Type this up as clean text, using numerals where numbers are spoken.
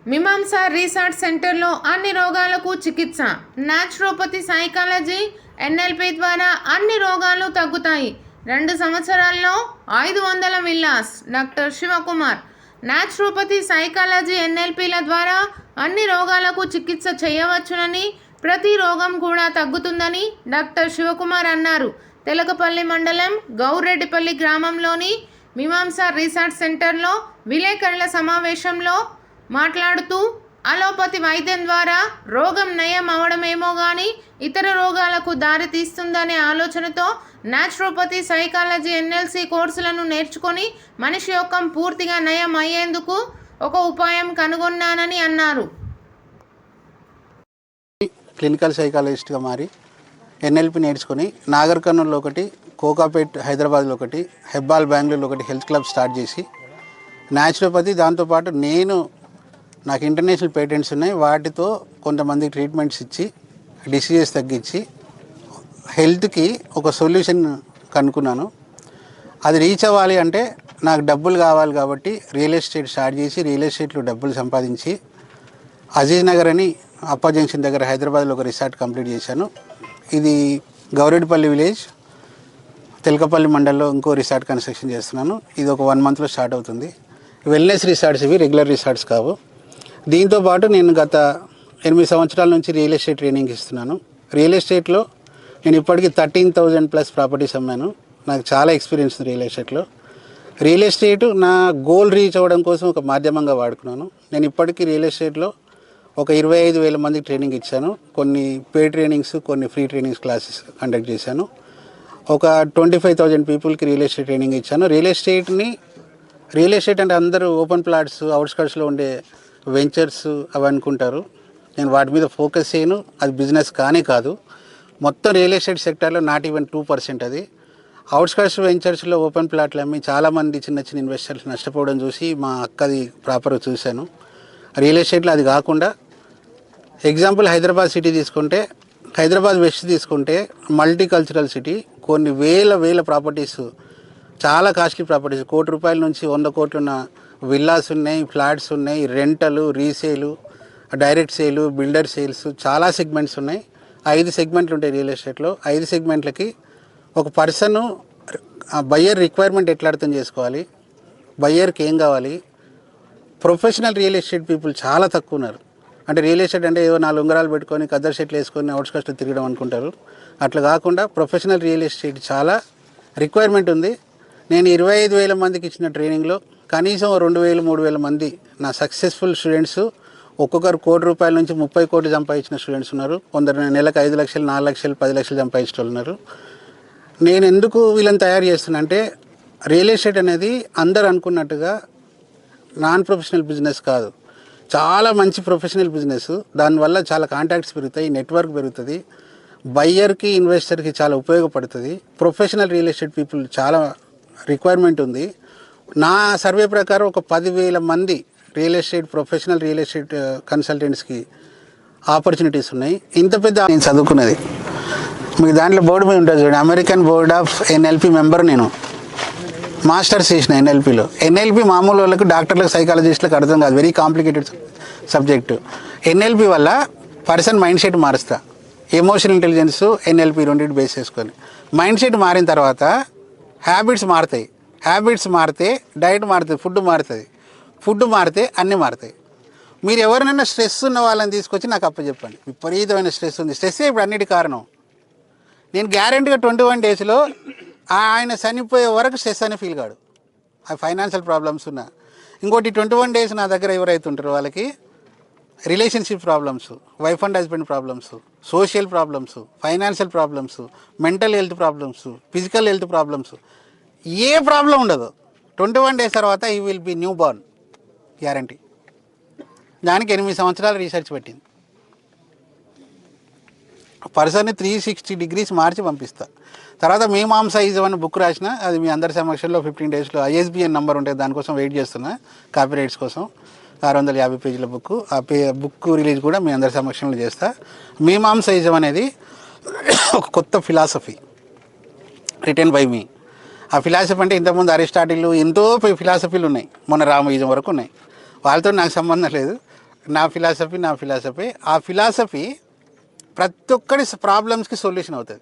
Mimamsa research సెంటర్లో అన్ని రోగాలకు చికిత్స. న్యాచురోపతి, సైకాలజీ, ఎన్ఎల్పి ద్వారా అన్ని రోగాలు తగ్గుతాయి. 2 సంవత్సరాల్లో 500 villas. Doctor Shivakumar. Naturopathy, psychology, ఎన్ఎల్పిల ద్వారా అన్ని రోగాలకు చికిత్స చేయవచ్చునని, ప్రతి రోగం కూడా తగ్గుతుందని డాక్టర్ శివకుమార్ అన్నారు. తెలకపల్లి మండలం గౌరెడ్డిపల్లి గ్రామంలోని మీమాంసా రీసెర్చ్ సెంటర్లో విలేకరుల సమావేశంలో మాట్లాడుతూ అలోపతి వైద్యం ద్వారా రోగం నయం అవడమేమో కానీ ఇతర రోగాలకు దారి తీస్తుందనే ఆలోచనతో న్యాచురోపతి, సైకాలజీ, ఎన్ఎల్సి కోర్సులను నేర్చుకొని మనిషి యొక్క పూర్తిగా నయం అయ్యేందుకు ఒక ఉపాయం కనుగొన్నానని అన్నారు. క్లినికల్ సైకాలజిస్ట్గా మారి ఎన్ఎల్పి నేర్చుకొని నాగర్ కర్నూల్లో ఒకటి, కోకాపేట్ హైదరాబాద్లో ఒకటి, హెబ్బాల్ బెంగళూరులో ఒకటి హెల్త్ క్లబ్ స్టార్ట్ చేసి న్యాచురోపతి, దాంతోపాటు నాకు ఇంటర్నేషనల్ పేటెంట్స్ ఉన్నాయి, వాటితో కొంతమందికి ట్రీట్మెంట్స్ ఇచ్చి డిసీజెస్ తగ్గించి హెల్త్కి ఒక సొల్యూషన్ కనుక్కున్నాను. అది రీచ్ అవ్వాలి అంటే నాకు డబ్బులు కావాలి కాబట్టి రియల్ ఎస్టేట్ స్టార్ట్ చేసి రియల్ ఎస్టేట్లో డబ్బులు సంపాదించి అజీజ్ నగర్ అని అప్పా జంక్షన్ దగ్గర హైదరాబాద్లో ఒక రిసార్ట్ కంప్లీట్ చేశాను. ఇది గౌరెడ్డిపల్లి విలేజ్, తెలకపల్లి మండలంలో ఇంకో రిసార్ట్ కన్స్ట్రక్షన్ చేస్తున్నాను. ఇది ఒక 1 మంత్లో స్టార్ట్ అవుతుంది. వెల్నెస్ రిసార్ట్స్, ఇవి రెగ్యులర్ రిసార్ట్స్ కావు. దీంతోపాటు నేను గత 8 సంవత్సరాల నుంచి రియల్ ఎస్టేట్ ట్రైనింగ్ ఇస్తున్నాను. రియల్ ఎస్టేట్లో నేను ఇప్పటికీ 13,000+ ప్రాపర్టీస్ అమ్మాను. నాకు చాలా ఎక్స్పీరియన్స్ ఉంది రియల్ ఎస్టేట్లో. రియల్ ఎస్టేట్ నా గోల్ రీచ్ అవ్వడం కోసం ఒక మాధ్యమంగా వాడుకున్నాను. నేను ఇప్పటికీ రియల్ ఎస్టేట్లో ఒక 25,000 మందికి ట్రైనింగ్ ఇచ్చాను. కొన్ని పెయిడ్ ట్రైనింగ్స్, కొన్ని ఫ్రీ ట్రైనింగ్స్ క్లాసెస్ కండక్ట్ చేశాను. ఒక 25,000 పీపుల్కి రియల్ ఎస్టేట్ ట్రైనింగ్ ఇచ్చాను. రియల్ ఎస్టేట్ అంటే అందరూ ఓపెన్ ప్లాట్స్, అవుట్స్కట్స్లో ఉండే వెంచర్స్ అవి అనుకుంటారు. నేను వాటి మీద ఫోకస్ చేయను. అది బిజినెస్ కాదు. మొత్తం రియల్ ఎస్టేట్ సెక్టర్లో నాట్ ఈవెన్ 2% అది. అవుట్స్కట్స్ వెంచర్స్లో ఓపెన్ ప్లాట్లు అమ్మి చాలామంది చిన్న ఇన్వెస్టర్స్ నష్టపోవడం చూసి మా అక్కది ప్రాపర్గా చూశాను. రియల్ ఎస్టేట్లో అది కాకుండా ఎగ్జాంపుల్ హైదరాబాద్ సిటీ తీసుకుంటే, హైదరాబాద్ వెస్ట్ తీసుకుంటే మల్టీకల్చరల్ సిటీ, కొన్ని వేల ప్రాపర్టీస్, చాలా కాస్ట్లీ ప్రాపర్టీస్, ₹1,00,00,000 నుంచి 100 కోట్లు ఉన్న విల్లాస్ ఉన్నాయి, ఫ్లాట్స్ ఉన్నాయి, రెంటలు, రీసేలు, డైరెక్ట్ సేలు, బిల్డర్ సేల్స్, చాలా సెగ్మెంట్స్ ఉన్నాయి. 5 సెగ్మెంట్లు ఉంటాయి రియల్ ఎస్టేట్లో. 5 సెగ్మెంట్లకి ఒక పర్సన్ బయ్యర్ రిక్వైర్మెంట్ ఎట్లా అర్థం చేసుకోవాలి, బయ్యర్కి ఏం కావాలి. ప్రొఫెషనల్ రియల్ ఎస్టేట్ పీపుల్ చాలా తక్కువ ఉన్నారు. అంటే రియల్ ఎస్టేట్ అంటే ఏవో 4 ఉంగరాలు పెట్టుకొని కద్దర్ షెట్లు వేసుకొని అవుట్స్కట్స్లో తిరగడం అనుకుంటారు. అట్లా కాకుండా ప్రొఫెషనల్ రియల్ ఎస్టేట్ చాలా రిక్వైర్మెంట్ ఉంది. నేను 25,000 మందికి ఇచ్చిన ట్రైనింగ్లో కనీసం 2,000-3,000 మంది నా సక్సెస్ఫుల్ స్టూడెంట్స్, ఒక్కొక్కరు ₹1,00,00,000 నుంచి 30 కోట్లు సంపాదించిన స్టూడెంట్స్ ఉన్నారు. కొందరు నెలకు 5 లక్షలు, 4 లక్షలు, 10 లక్షలు సంపాదించిన వాళ్ళు ఉన్నారు. నేను ఎందుకు వీళ్ళని తయారు చేస్తున్నా అంటే రియల్ ఎస్టేట్ అనేది అందరు అనుకున్నట్టుగా నాన్ ప్రొఫెషనల్ బిజినెస్ కాదు. చాలా మంచి ప్రొఫెషనల్ బిజినెస్. దానివల్ల చాలా కాంటాక్ట్స్ పెరుగుతాయి, నెట్వర్క్ పెరుగుతుంది, బయ్యర్కి, ఇన్వెస్టర్కి చాలా ఉపయోగపడుతుంది. ప్రొఫెషనల్ రియల్ ఎస్టేట్ పీపుల్ చాలా రిక్వైర్మెంట్ ఉంది. నా సర్వే ప్రకారం ఒక 10,000 మంది ప్రొఫెషనల్ రియల్ ఎస్టేట్ కన్సల్టెంట్స్కి ఆపర్చునిటీస్ ఉన్నాయి. ఇంత పెద్ద నేను చదువుకున్నది మీకు దాంట్లో బోర్డు మీద ఉంటుంది చూడండి, American board of NLP member. నేను మాస్టర్స్ చేసిన ఎన్ఎల్పిలో. ఎన్ఎల్పి మామూలు వాళ్ళకు, డాక్టర్లకు, సైకాలజిస్టులకు అర్థం కాదు, వెరీ కాంప్లికేటెడ్ సబ్జెక్టు. ఎన్ఎల్పి వల్ల పర్సన్ మైండ్ సెట్ మారుస్తా. ఎమోషనల్ ఇంటెలిజెన్స్, ఎన్ఎల్పి రెండింటి బేస్ చేసుకొని మైండ్ సెట్ మారిన తర్వాత హ్యాబిట్స్ మారుతాయి. హ్యాబిట్స్ మారితే డైట్ మారుతుంది, ఫుడ్ మారితే అన్నీ మారుతాయి. మీరు ఎవరినైనా స్ట్రెస్ ఉన్న వాళ్ళని తీసుకొచ్చి నాకు అప్పచెప్పండి. విపరీతమైన స్ట్రెస్ ఉంది. స్ట్రెస్సే ఇప్పుడు అన్నిటి కారణం. నేను గ్యారెంటీగా 21 డేస్లో ఆయన చనిపోయే వరకు స్ట్రెస్ అని ఫీల్ కాడు. ఆ ఫైనాన్షియల్ ప్రాబ్లమ్స్ ఉన్నా. ఇంకోటి 21 డేస్ నా దగ్గర ఎవరైతే ఉంటారో వాళ్ళకి relationship problems, wife and husband problems, social problems, financial problems, mental health problems, physical health problems, A problem ఉండదు. 21 డేస్ తర్వాత ఈ will be new born guarantee. దానికి 8 సంవత్సరాలు రీసెర్చ్ పెట్టింది. పర్సన్ని 360 degrees మార్చి పంపిస్తా. తర్వాత మీమాంసా ఈజ్ అని బుక్ రాసిన, అది మీ అందరి సమక్షంలో 15 డేస్లో ISBN నెంబర్ ఉంటుంది, దానికోసం వెయిట్ చేస్తున్నా, కాపీ రైట్స్ కోసం. 650 పేజీల బుక్. ఆ బుక్ రిలీజ్ కూడా మీ అందరి సమక్షంలో చేస్తా. మీమాంసయిజం అనేది ఒక కొత్త ఫిలాసఫీ రిటర్న్ బై మీ. ఆ ఫిలాసఫీ అంటే ఇంతకుముందు అరిస్టాటిల్ ఎంతో ఫిలాసఫీలు ఉన్నాయి, మొన్న రామయిజం వరకు ఉన్నాయి. వాళ్ళతో నాకు సంబంధం లేదు. నా ఫిలాసఫీ ఆ ఫిలాసఫీ ప్రతి ఒక్కరి ప్రాబ్లమ్స్కి సొల్యూషన్ అవుతుంది.